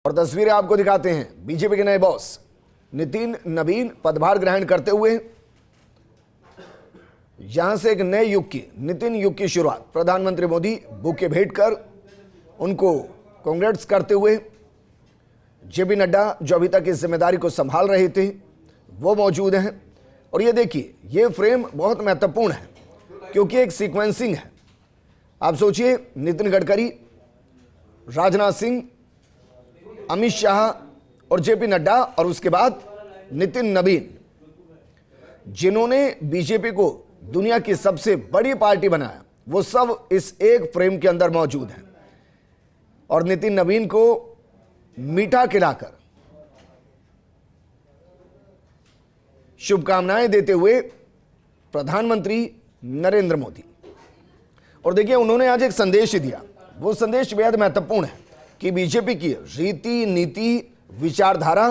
और तस्वीरें आपको दिखाते हैं बीजेपी के नए बॉस नितिन नवीन पदभार ग्रहण करते हुए। यहां से एक नए युग की, नितिन युग की शुरुआत। प्रधानमंत्री मोदी बुके भेंट कर उनको कांग्रेट्स करते हुए। जेपी नड्डा जो अभी तक इस जिम्मेदारी को संभाल रहे थे वो मौजूद हैं। और ये देखिए, ये फ्रेम बहुत महत्वपूर्ण है क्योंकि एक सीक्वेंसिंग है। आप सोचिए, नितिन गडकरी, राजनाथ सिंह, अमित शाह और जेपी नड्डा, और उसके बाद नितिन नवीन, जिन्होंने बीजेपी को दुनिया की सबसे बड़ी पार्टी बनाया, वो सब इस एक फ्रेम के अंदर मौजूद हैं। और नितिन नवीन को मीठा खिलाकर शुभकामनाएं देते हुए प्रधानमंत्री नरेंद्र मोदी। और देखिए, उन्होंने आज एक संदेश दिया। वो संदेश बेहद महत्वपूर्ण है कि बीजेपी की रीति, नीति, विचारधारा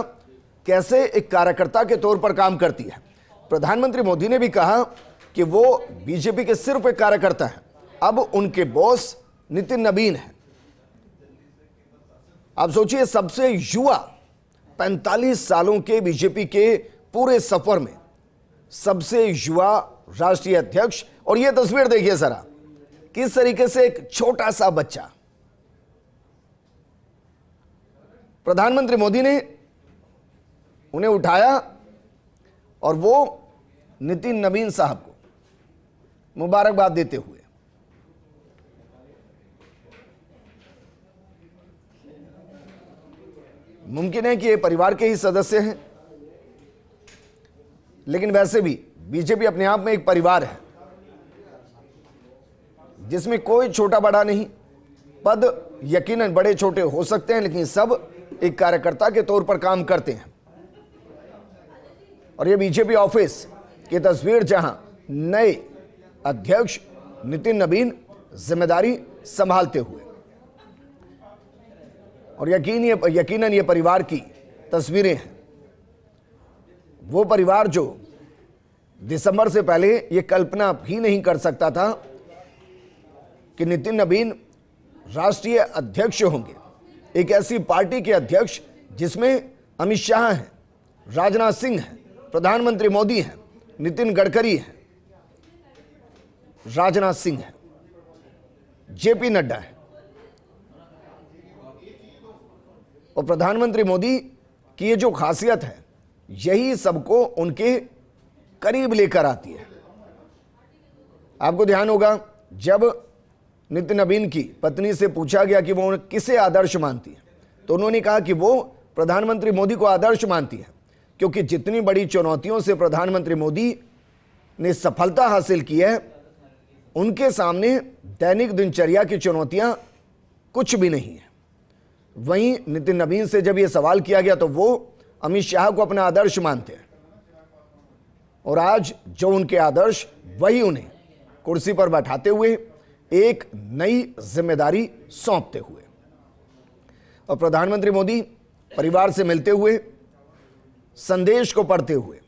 कैसे एक कार्यकर्ता के तौर पर काम करती है। प्रधानमंत्री मोदी ने भी कहा कि वो बीजेपी के सिर्फ एक कार्यकर्ता हैं, अब उनके बॉस नितिन नवीन हैं। आप सोचिए, सबसे युवा 45 सालों के बीजेपी के पूरे सफर में सबसे युवा राष्ट्रीय अध्यक्ष। और यह तस्वीर देखिए जरा, किस तरीके से एक छोटा सा बच्चा, प्रधानमंत्री मोदी ने उन्हें उठाया और वो नितिन नवीन साहब को मुबारकबाद देते हुए। मुमकिन है कि ये परिवार के ही सदस्य हैं, लेकिन वैसे भी बीजेपी अपने आप में एक परिवार है जिसमें कोई छोटा बड़ा नहीं। पद यकीनन बड़े छोटे हो सकते हैं, लेकिन सब एक कार्यकर्ता के तौर पर काम करते हैं। और ये बीजेपी ऑफिस की तस्वीर, जहां नए अध्यक्ष नितिन नवीन जिम्मेदारी संभालते हुए। और यकीनन ये परिवार की तस्वीरें हैं। वो परिवार जो दिसंबर से पहले ये कल्पना भी नहीं कर सकता था कि नितिन नवीन राष्ट्रीय अध्यक्ष होंगे, एक ऐसी पार्टी के अध्यक्ष जिसमें अमित शाह हैं, राजनाथ सिंह हैं, प्रधानमंत्री मोदी हैं, नितिन गडकरी हैं, राजनाथ सिंह हैं, जेपी नड्डा हैं। और प्रधानमंत्री मोदी की ये जो खासियत है, यही सबको उनके करीब लेकर आती है। आपको ध्यान होगा, जब नितिन नवीन की पत्नी से पूछा गया कि वो किसे आदर्श मानती है, तो उन्होंने कहा कि वो प्रधानमंत्री मोदी को आदर्श मानती है, क्योंकि जितनी बड़ी चुनौतियों से प्रधानमंत्री मोदी ने सफलता हासिल की है, उनके सामने दैनिक दिनचर्या की चुनौतियां कुछ भी नहीं है। वहीं नितिन नवीन से जब यह सवाल किया गया तो वो अमित शाह को अपना आदर्श मानते हैं। और आज जो उनके आदर्श, वही उन्हें कुर्सी पर बैठाते हुए एक नई जिम्मेदारी सौंपते हुए। और प्रधानमंत्री मोदी परिवार से मिलते हुए, संदेश को पढ़ते हुए,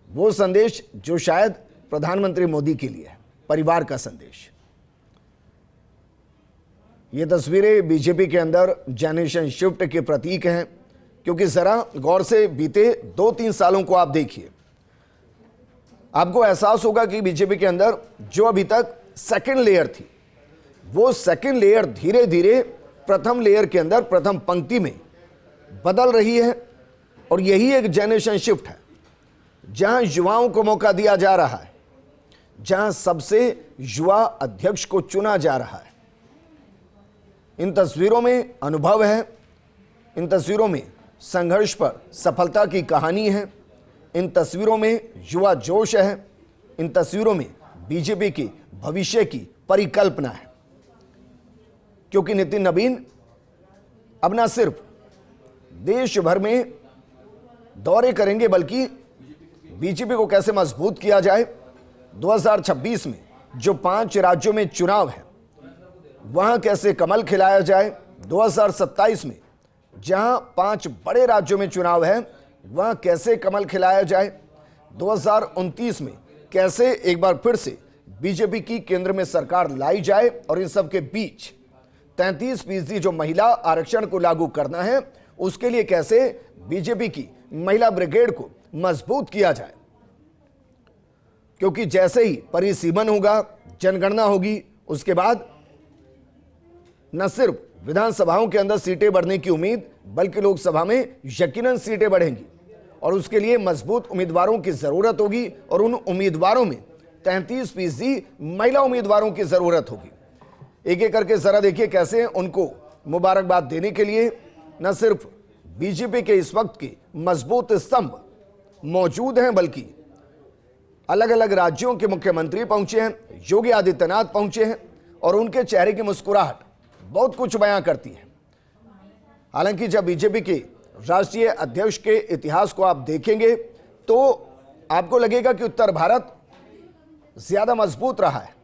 वो संदेश जो शायद प्रधानमंत्री मोदी के लिए है, परिवार का संदेश। ये तस्वीरें बीजेपी के अंदर जनरेशन शिफ्ट के प्रतीक हैं, क्योंकि जरा गौर से बीते 2-3 सालों को आप देखिए, आपको एहसास होगा कि बीजेपी के अंदर जो अभी तक सेकंड लेयर थी, वो सेकंड लेयर धीरे धीरे प्रथम लेयर के अंदर, प्रथम पंक्ति में बदल रही है। और यही एक जनरेशन शिफ्ट है, जहां युवाओं को मौका दिया जा रहा है, जहां सबसे युवा अध्यक्ष को चुना जा रहा है। इन तस्वीरों में अनुभव है, इन तस्वीरों में संघर्ष पर सफलता की कहानी है, इन तस्वीरों में युवा जोश है, इन तस्वीरों में बीजेपी की भविष्य की परिकल्पना है। क्योंकि नितिन नवीन अब न सिर्फ देश भर में दौरे करेंगे, बल्कि बीजेपी को कैसे मजबूत किया जाए, 2026 में जो 5 राज्यों में चुनाव है, वहां कैसे कमल खिलाया जाए, 2027 में जहां 5 बड़े राज्यों में चुनाव है, वहां कैसे कमल खिलाया जाए, 2029 में कैसे एक बार फिर से बीजेपी की केंद्र में सरकार लाई जाए। और इन सब के बीच 33% जो महिला आरक्षण को लागू करना है, उसके लिए कैसे बीजेपी की महिला ब्रिगेड को मजबूत किया जाए। क्योंकि जैसे ही परिसीमन होगा, जनगणना होगी, उसके बाद न सिर्फ विधानसभाओं के अंदर सीटें बढ़ने की उम्मीद, बल्कि लोकसभा में यकीनन सीटें बढ़ेंगी और उसके लिए मजबूत उम्मीदवारों की जरूरत होगी और उन उम्मीदवारों में 33% महिला उम्मीदवारों की जरूरत होगी। एक एक करके जरा देखिए कैसे उनको मुबारकबाद देने के लिए न सिर्फ बीजेपी के इस वक्त के मजबूत स्तंभ मौजूद हैं, बल्कि अलग अलग राज्यों के मुख्यमंत्री पहुंचे हैं, योगी आदित्यनाथ पहुंचे हैं और उनके चेहरे की मुस्कुराहट बहुत कुछ बयां करती है। हालांकि जब बीजेपी के राष्ट्रीय अध्यक्ष के इतिहास को आप देखेंगे तो आपको लगेगा कि उत्तर भारत ज्यादा मजबूत रहा है,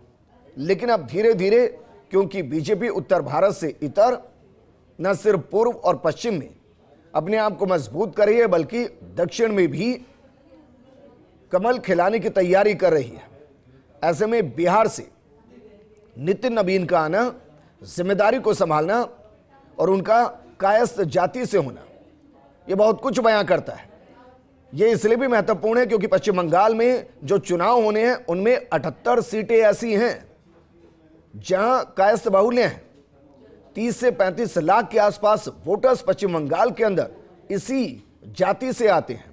लेकिन अब धीरे धीरे क्योंकि बीजेपी उत्तर भारत से इतर न सिर्फ पूर्व और पश्चिम में अपने आप को मजबूत कर रही है, बल्कि दक्षिण में भी कमल खिलाने की तैयारी कर रही है। ऐसे में बिहार से नितिन नवीन का आना, जिम्मेदारी को संभालना और उनका कायस्थ जाति से होना, यह बहुत कुछ बयां करता है। यह इसलिए भी महत्वपूर्ण है क्योंकि पश्चिम बंगाल में जो चुनाव होने हैं उनमें 78 सीटें ऐसी हैं जहां कायस्थ बाहुल्य हैं। 30 से 35 लाख के आसपास वोटर्स पश्चिम बंगाल के अंदर इसी जाति से आते हैं।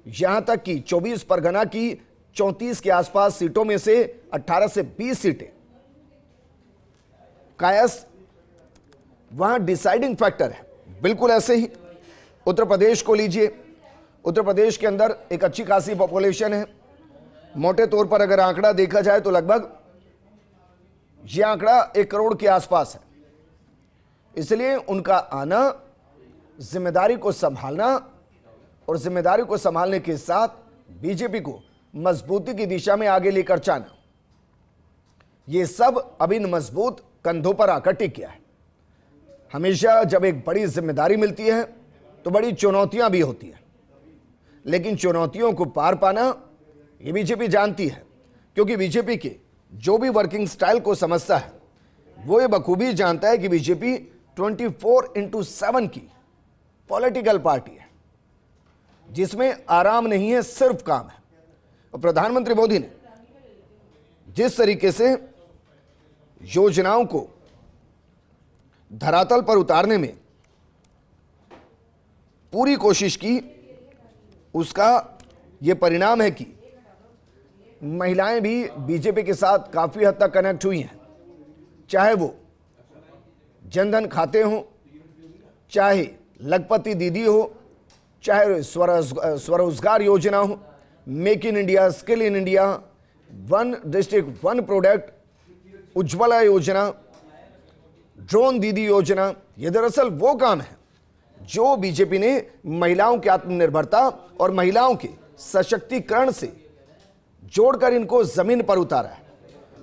यहां तक कि 24 परगना की 34 के आसपास सीटों में से 18 से 20 सीटें कायस्थ वहां डिसाइडिंग फैक्टर है। बिल्कुल ऐसे ही उत्तर प्रदेश को लीजिए। उत्तर प्रदेश के अंदर एक अच्छी खासी पॉपुलेशन है। मोटे तौर पर अगर आंकड़ा देखा जाए तो लगभग यह आंकड़ा 1 करोड़ के आसपास है। इसलिए उनका आना, जिम्मेदारी को संभालना और जिम्मेदारी को संभालने के साथ बीजेपी को मजबूती की दिशा में आगे लेकर जाना, यह सब अब इन मजबूत कंधों पर आकर टिक गया है। हमेशा जब एक बड़ी जिम्मेदारी मिलती है तो बड़ी चुनौतियां भी होती हैं, लेकिन चुनौतियों को पार पाना ये बीजेपी जानती है, क्योंकि बीजेपी के जो भी वर्किंग स्टाइल को समझता है वो ये बखूबी जानता है कि बीजेपी 24/7 की पॉलिटिकल पार्टी है जिसमें आराम नहीं है, सिर्फ काम है। और प्रधानमंत्री मोदी ने जिस तरीके से योजनाओं को धरातल पर उतारने में पूरी कोशिश की, उसका यह परिणाम है कि महिलाएं भी बीजेपी के साथ काफी हद तक कनेक्ट हुई हैं। चाहे वो जनधन खाते हो, चाहे लखपति दीदी हो, चाहे स्वरोजगार योजना हो, make in India, skill in India, 1 district 1 product, Ujjwala योजना, ड्रोन दीदी योजना, ये दरअसल वो काम है जो बीजेपी ने महिलाओं की आत्मनिर्भरता और महिलाओं के सशक्तिकरण से जोड़कर इनको जमीन पर उतारा है।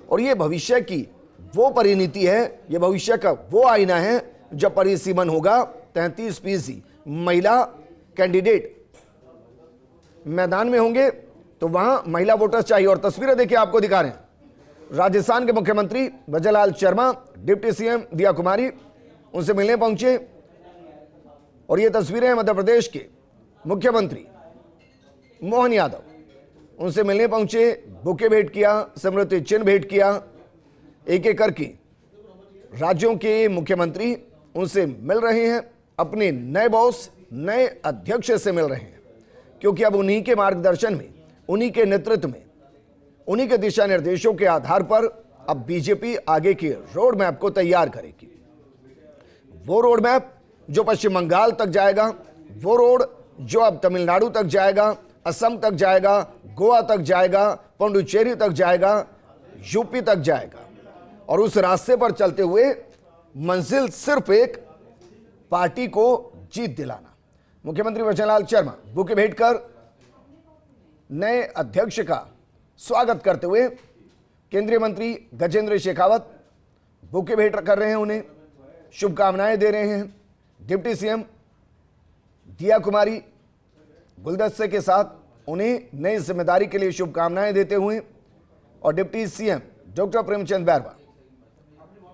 और ये भविष्य की वो परिणति है, ये भविष्य का वो आईना है। जब परिसीमन होगा, 33% महिला कैंडिडेट मैदान में होंगे तो वहां महिला वोटर्स चाहिए। और तस्वीरें देखिए, आपको दिखा रहे हैं राजस्थान के मुख्यमंत्री ब्रजलाल शर्मा, डिप्टी सीएम दिया कुमारी उनसे मिलने पहुंचे। और ये तस्वीरें हैं मध्य प्रदेश के मुख्यमंत्री मोहन यादव, उनसे मिलने पहुंचे, बुके भेंट किया, स्मृति चिन्ह भेंट किया। एक एक करके राज्यों के मुख्यमंत्री उनसे मिल रहे हैं, अपने नए बॉस, नए अध्यक्ष से मिल रहे हैं, क्योंकि अब उन्हीं के मार्गदर्शन में, उन्हीं के नेतृत्व में, उन्हीं के दिशा निर्देशों के आधार पर अब बीजेपी आगे के रोड मैप को तैयार करेगी। वो रोड मैप जो पश्चिम बंगाल तक जाएगा, वो रोड जो अब तमिलनाडु तक जाएगा, असम तक जाएगा, गोवा तक जाएगा, पुडुचेरी तक जाएगा, यूपी तक जाएगा। और उस रास्ते पर चलते हुए मंजिल सिर्फ एक, पार्टी को जीत दिलाना। मुख्यमंत्री ब्रजलाल शर्मा बुके भेंट कर नए अध्यक्ष का स्वागत करते हुए केंद्रीय मंत्री गजेंद्र शेखावत बुके भेंट कर रहे हैं, उन्हें शुभकामनाएं दे रहे हैं। डिप्टी सीएम दिया कुमारी गुलदस्ते के साथ उन्हें नई जिम्मेदारी के लिए शुभकामनाएं देते हुए, और deputy CM doctor Premchand Bairwa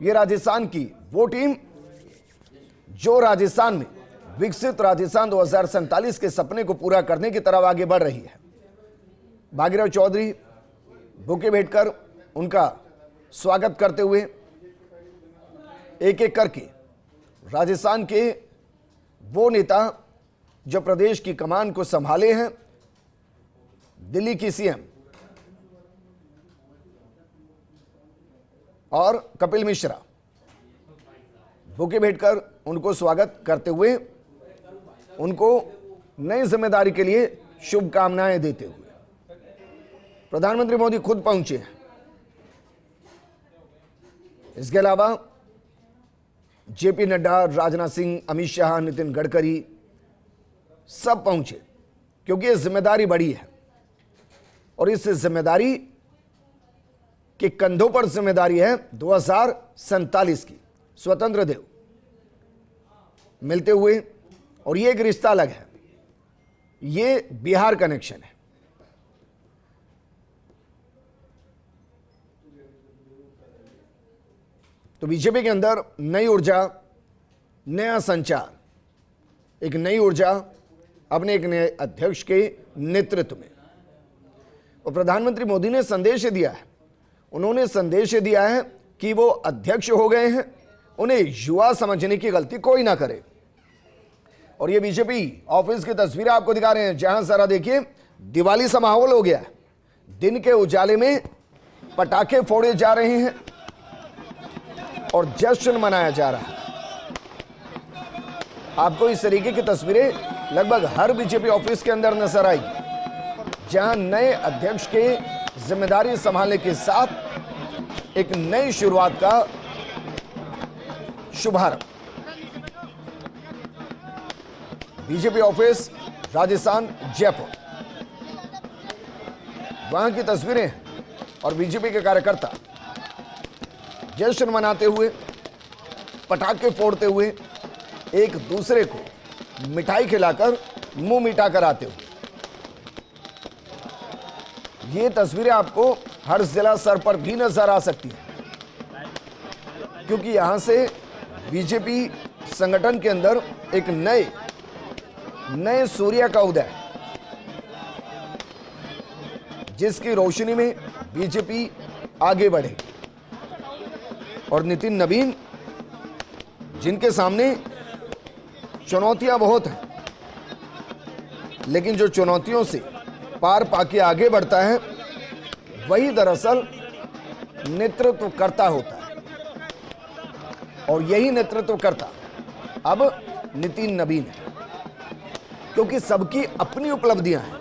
ये राजस्थान की वो टीम जो राजस्थान में विकसित राजस्थान 2047 के सपने को पूरा करने की तरफ आगे बढ़ रही है। भागीरथ चौधरी बुके भेंटकर उनका स्वागत करते हुए एक एक करके राजस्थान के वो नेता जो प्रदेश की कमान को संभाले हैं, दिल्ली की सीएम और कपिल मिश्रा, बुके भेंटकर उनको स्वागत करते हुए उनको नई जिम्मेदारी के लिए शुभकामनाएं देते हुए प्रधानमंत्री मोदी खुद पहुंचे हैं। इसके अलावा जेपी नड्डा, राजनाथ सिंह, अमित शाह, नितिन गडकरी सब पहुंचे, क्योंकि ये जिम्मेदारी बड़ी है और इस जिम्मेदारी के कंधों पर जिम्मेदारी है 2047 की। स्वतंत्र देव मिलते हुए, और ये एक रिश्ता अलग है, ये बिहार कनेक्शन है। तो बीजेपी के अंदर नई ऊर्जा, नया संचार, एक नई ऊर्जा अपने एक नए अध्यक्ष के नेतृत्व में। और प्रधानमंत्री मोदी ने संदेश दिया है, उन्होंने संदेश दिया है कि वो अध्यक्ष हो गए हैं, उन्हें युवा समझने की गलती कोई ना करे। और ये बीजेपी ऑफिस की तस्वीरें आपको दिखा रहे हैं, जहां जरा देखिए दिवाली सा माहौल हो गया है। दिन के उजाले में पटाखे फोड़े जा रहे हैं और जश्न मनाया जा रहा है। आपको इस तरीके की तस्वीरें लगभग हर बीजेपी ऑफिस के अंदर नजर आएगी, जहां नए अध्यक्ष के जिम्मेदारी संभालने के साथ एक नई शुरुआत का शुभारंभ। बीजेपी ऑफिस राजस्थान, जयपुर, वहां की तस्वीरें और बीजेपी के कार्यकर्ता जश्न मनाते हुए, पटाखे फोड़ते हुए, एक दूसरे को मिठाई खिलाकर मुंह मीठा कराते हुए। ये तस्वीरें आपको हर जिला स्तर पर भी नजर आ सकती हैं, क्योंकि यहां से बीजेपी संगठन के अंदर एक नए सूर्य का उदय, जिसकी रोशनी में बीजेपी आगे बढ़ेगी। और नितिन नवीन, जिनके सामने चुनौतियां बहुत हैं, लेकिन जो चुनौतियों से पार पाके आगे बढ़ता है, वही दरअसल नेतृत्वकर्ता होता है। और यही नेतृत्वकर्ता अब नितिन नवीन है, क्योंकि सबकी अपनी उपलब्धियां हैं।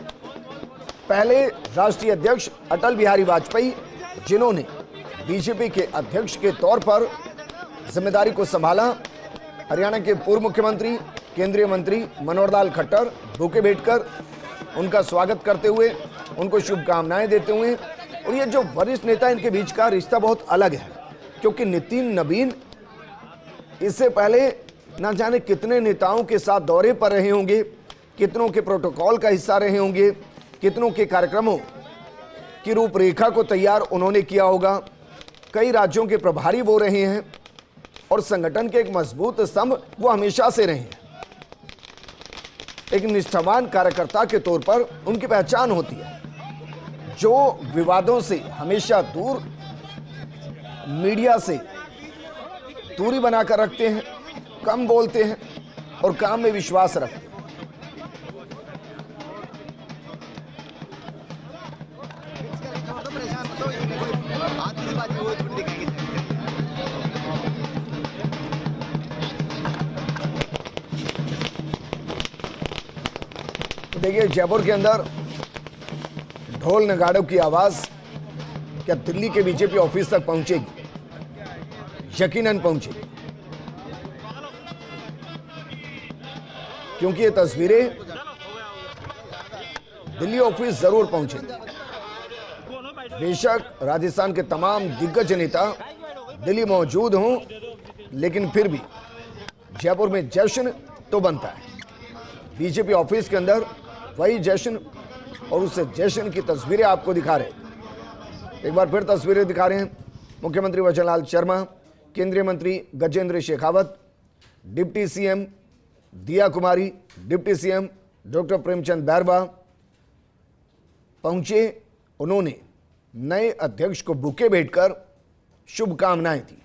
पहले राष्ट्रीय अध्यक्ष अटल बिहारी वाजपेयी, जिन्होंने बीजेपी के अध्यक्ष के तौर पर जिम्मेदारी को संभाला, हरियाणा के पूर्व मुख्यमंत्री, केंद्रीय मंत्री मनोहर लाल खट्टर बुके भेंटकर उनका स्वागत करते हुए, उनको शुभकामनाएं देते हुए। और ये जो वरिष्ठ नेता, इनके बीच का रिश्ता बहुत अलग है, क्योंकि नितिन नवीन इससे पहले ना जाने कितने नेताओं के साथ दौरे पर रहे होंगे, कितनों के प्रोटोकॉल का हिस्सा रहे होंगे, कितनों के कार्यक्रमों की रूपरेखा को तैयार उन्होंने किया होगा। कई राज्यों के प्रभारी वो रहे हैं और संगठन के एक मजबूत स्तंभ वो हमेशा से रहे हैं। एक निष्ठावान कार्यकर्ता के तौर पर उनकी पहचान होती है, जो विवादों से हमेशा दूर, मीडिया से दूरी बनाकर रखते हैं, कम बोलते हैं और काम में विश्वास रखते हैं। देखिए, जयपुर के अंदर ढोल नगाड़ों की आवाज क्या दिल्ली के बीजेपी ऑफिस तक पहुंचेगी? यकीनन पहुंचेगी, क्योंकि ये तस्वीरें दिल्ली ऑफिस जरूर पहुंचेगी। बेशक राजस्थान के तमाम दिग्गज नेता दिल्ली मौजूद हों, लेकिन फिर भी जयपुर में जश्न तो बनता है। बीजेपी ऑफिस के अंदर वही जश्न, और उस जश्न की तस्वीरें आपको दिखा रहे हैं। एक बार फिर तस्वीरें दिखा रहे हैं मुख्यमंत्री वचनलाल शर्मा, केंद्रीय मंत्री Gajendra Shekhawat, deputy CM Diya Kumari, deputy CM doctor Premchand Bairwa पहुंचे। उन्होंने नए अध्यक्ष को बुके भेंटकर शुभकामनाएं दी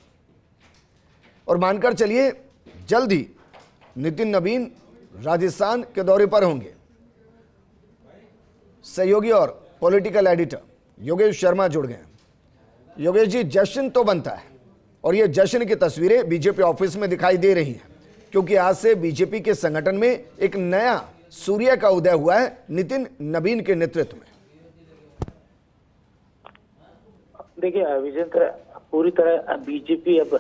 और मानकर चलिए जल्द ही नितिन नवीन राजस्थान के दौरे पर होंगे। सहयोगी और पॉलिटिकल एडिटर योगेश शर्मा जुड़ गए। योगेश जी, जश्न तो बनता है और ये जश्न की तस्वीरें बीजेपी ऑफिस में दिखाई दे रही हैं, क्योंकि आज से बीजेपी के संगठन में एक नया सूर्य का उदय हुआ है नितिन नवीन के नेतृत्व में। देखिए विजेंद्र, पूरी तरह बीजेपी अब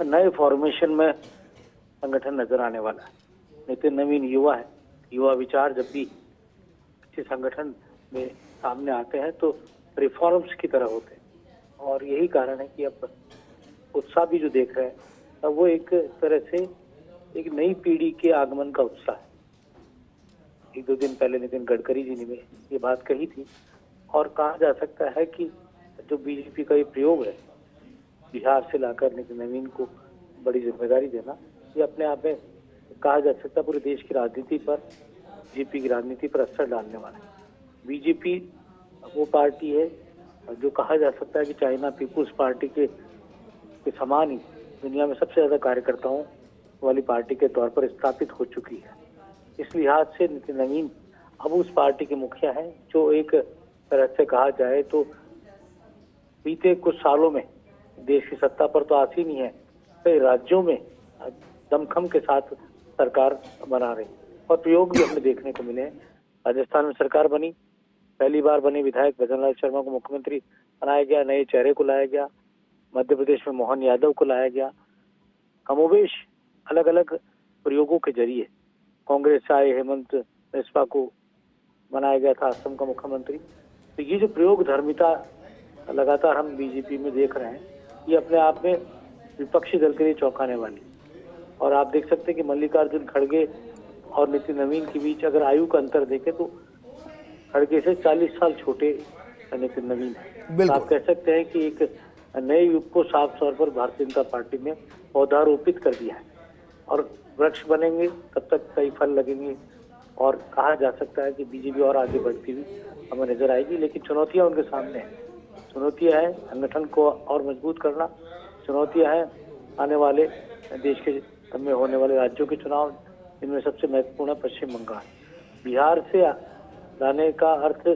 नए फॉर्मेशन में संगठन नजर आने वाला है। नितिन नवीन युवा है, युवा विचार जब भी किसी संगठन में सामने आते हैं तो रिफॉर्म्स की तरह होते हैं और यही कारण है कि अब उत्साह भी जो देख रहे हैं अब वो एक तरह से एक नई पीढ़ी के आगमन का उत्साह है। एक दो दिन पहले नितिन गडकरी जी ने ये बात कही थी और कहा जा सकता है कि जो बीजेपी का ये प्रयोग है बिहार से लाकर नितिन नवीन को बड़ी जिम्मेदारी देना, ये अपने आप में कहा जा सकता है पूरे देश की राजनीति पर, बीजेपी की राजनीति पर असर डालने वाला है। बीजेपी वो पार्टी है जो कहा जा सकता है कि चाइना पीपुल्स पार्टी के समान ही दुनिया में सबसे ज्यादा कार्यकर्ताओं वाली पार्टी के तौर पर स्थापित हो चुकी है। इस लिहाज से नितिन नवीन अब उस पार्टी के मुखिया हैं जो एक तरह से कहा जाए तो बीते कुछ सालों में देश की सत्ता पर तो आसीन ही है, कई राज्यों में दमखम के साथ सरकार बना रही और प्रयोग भी हमें देखने को मिले। राजस्थान में सरकार बनी, पहली बार बने विधायक भजनलाल शर्मा को मुख्यमंत्री बनाया गया, नए चेहरे को लाया गया, मध्य प्रदेश में मोहन यादव को लाया गया। कमोबेश अलग अलग प्रयोगों के जरिए कांग्रेस से आए हेमंत बिस्वा को बनाया गया था असम का मुख्यमंत्री। तो ये जो प्रयोग धर्मिता लगातार हम बीजेपी में देख रहे हैं, ये अपने आप में विपक्षी दल के लिए चौंकाने वाली। और आप देख सकते हैं कि मल्लिकार्जुन खड़गे और नितिन नवीन के बीच अगर आयु का अंतर देखें तो खड़गे से 40 साल छोटे नितिन नवीन है। तो आप कह सकते हैं कि एक नए युग को साफ तौर पर भारतीय जनता पार्टी में पौधारोपित कर दिया है और वृक्ष बनेंगे तब तक कई फल लगेंगे और कहा जा सकता है कि बीजेपी और आगे बढ़ती हुई हमें नजर आएगी। लेकिन चुनौतियां उनके सामने हैं। चुनौतियां है संगठन को और मजबूत करना, चुनौतियां हैं आने वाले देश के में होने वाले राज्यों के चुनाव, इनमें सबसे महत्वपूर्ण है पश्चिम बंगाल। बिहार से लाने का अर्थ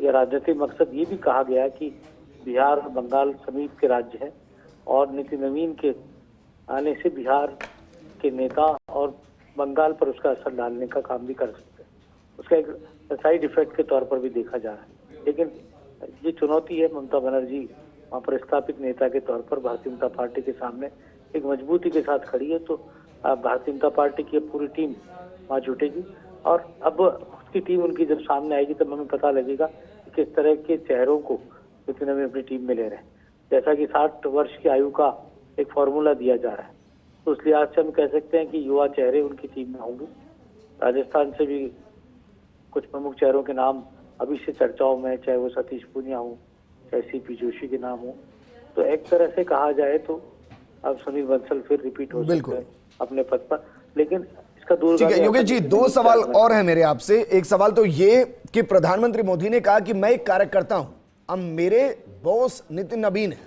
या राजनीतिक मकसद ये भी कहा गया है कि बिहार और बंगाल समीप के राज्य है और नितिन नवीन के आने से बिहार के नेता और बंगाल पर उसका असर डालने का काम भी कर सकते हैं। उसका एक साइड इफेक्ट के तौर पर भी देखा जा रहा है। लेकिन ये चुनौती है ममता बनर्जी वहाँ पर स्थापित नेता के तौर पर भारतीय जनता पार्टी के सामने एक मजबूती के साथ खड़ी है। तो भारतीय जनता पार्टी की पूरी टीम वहाँ जुटेगी और अब उसकी टीम उनकी जब सामने आएगी तब हमें पता लगेगा कि किस तरह के चेहरों को नितिन नवीन अपनी टीम में ले रहे हैं। जैसा कि 60 वर्ष की आयु का एक फॉर्मूला दिया जा रहा है, तो उस लिहाज से हम कह सकते हैं कि युवा चेहरे उनकी टीम में होंगे। राजस्थान से भी कुछ प्रमुख चेहरों के नाम अभी से चर्चाओं में, चाहे वो सतीश पूनिया हो, चाहे सीपी जोशी के नाम हो। तो एक तरह से कहा जाए तो अब सुनील बंसल फिर रिपीट हो सकते हैं अपने पद पर। लेकिन इसका ठीक है योगेश जी, दो सवाल और है मेरे आपसे। एक सवाल तो ये कि प्रधानमंत्री मोदी ने कहा कि मैं एक कार्यकर्ता हूं, अब मेरे बॉस नितिन नवीन है।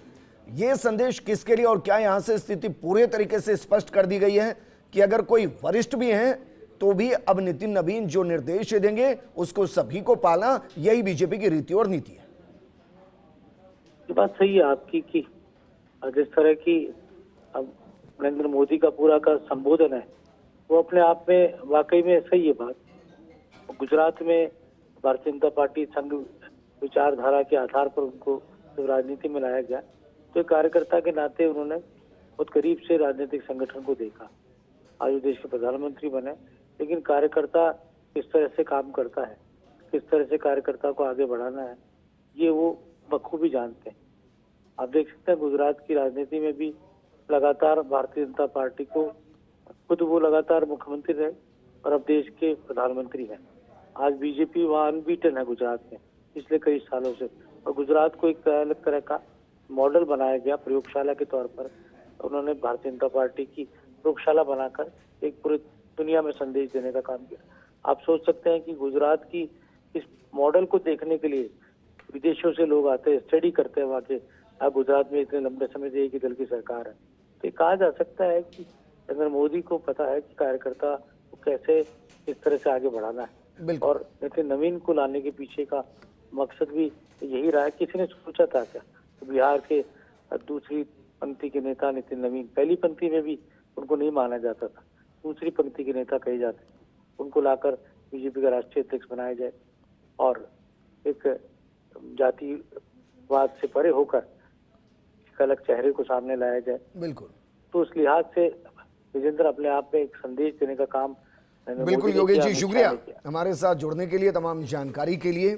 ये संदेश किसके लिए और क्या यहां से स्थिति पूरे तरीके से स्पष्ट कर दी गई है कि अगर कोई वरिष्ठ भी हैं तो भी अब नितिन नवीन जो निर्देश देंगे उसको सभी को पालना, यही बीजेपी की रीति और नीति है? ये बात सही है आपकी कि जिस तरह की अब नरेंद्र मोदी का पूरा का संबोधन है वो अपने आप में वाकई में सही है बात। गुजरात में भारतीय जनता पार्टी संघ विचारधारा के आधार पर उनको जब राजनीति में लाया गया तो एक कार्यकर्ता के नाते उन्होंने बहुत करीब से राजनीतिक संगठन को देखा। आज देश के प्रधानमंत्री बने, लेकिन कार्यकर्ता किस तरह से काम करता है, किस तरह से कार्यकर्ता को आगे बढ़ाना है, ये वो बखूबी जानते हैं। आप देख सकते हैं गुजरात की राजनीति में भी लगातार भारतीय जनता पार्टी को खुद वो लगातार मुख्यमंत्री रहे और अब देश के प्रधानमंत्री हैं। आज बीजेपी वहाँ अनबीटन है गुजरात में पिछले कई सालों से, और गुजरात को एक अलग तरह का मॉडल बनाया गया प्रयोगशाला के तौर पर उन्होंने भारतीय जनता पार्टी की प्रयोगशाला बनाकर एक पूरी दुनिया में संदेश देने का काम किया। आप सोच सकते हैं कि गुजरात की इस मॉडल को देखने के लिए विदेशों से लोग आते हैं, स्टडी करते हैं वहाँ के। आप गुजरात में इतने लंबे समय से एक ही दल की सरकार है, तो ये कहा जा सकता है कि नरेंद्र मोदी को पता है कि कार्यकर्ता को कैसे इस तरह से आगे बढ़ाना है। बिल्कुल। और नितिन नवीन को लाने के पीछे का मकसद भी यही रहा है। किसी ने सोचा था क्या तो बिहार के दूसरी पंक्ति के नेता नितिन नवीन, पहली पंक्ति में भी उनको नहीं माना जाता था, दूसरी पंक्ति के नेता कहे जाते, उनको लाकर बीजेपी का राष्ट्रीय अध्यक्ष बनाया जाए और एक जातिवाद से परे होकर एक अलग चेहरे को सामने लाया जाए। बिल्कुल तो उस लिहाज से विजेंद्र अपने आप में एक संदेश देने का काम नरेंद्र बिल्कुल मोदी ने योगेश किया, जी अमित शाह शुक्रिया ने किया। हमारे साथ जुड़ने के लिए, तमाम जानकारी के लिए।